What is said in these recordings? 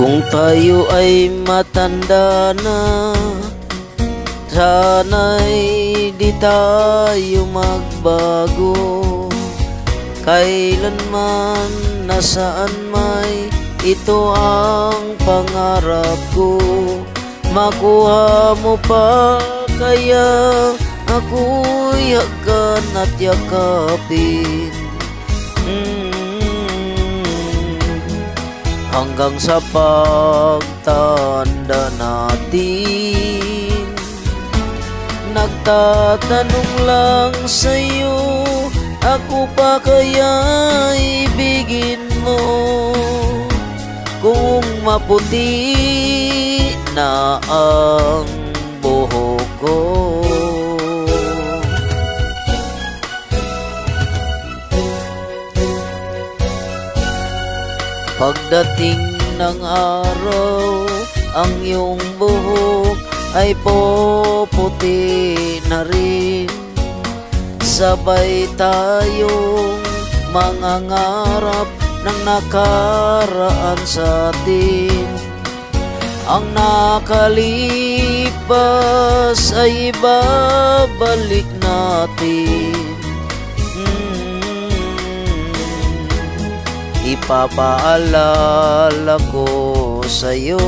Kung tayo ay matanda na, sana'y di tayo magbago. Kailanman, nasaan may ito ang pangarap ko. Makuha mo pa kaya ako'y hagan at yakapin. Hanggang sa pagtanda natin, nagtatanong lang sa'yo, ako pa kaya ibigin mo? Kung maputi na ang buhok ko, pagdating ng araw, ang iyong buhok ay puputi na rin. Sabay tayong mangangarap ng nakaraan sa atin. Ang nakalipas ay ibabalik natin. Ipapaalala ko sa'yo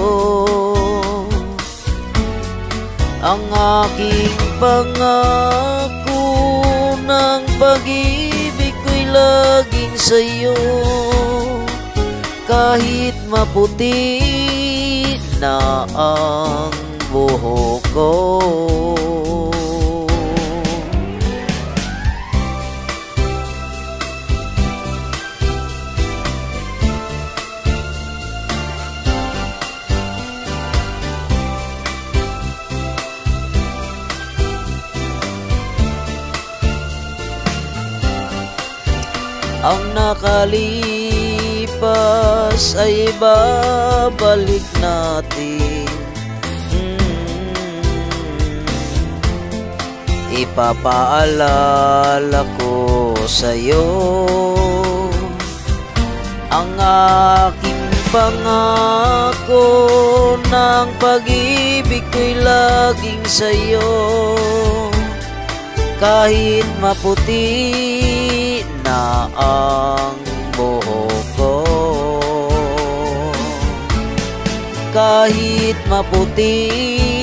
ang aking pangako ng pag-ibig ko'y laging sa'yo. Kahit maputi na ang buhok ko, ang nakalipas ay babalik natin. Ipapaalala ko sa'yo ang aking pangako ng pag-ibig ko'y laging sa'yo. Kahit maputi na ang buhok ko, kahit maputi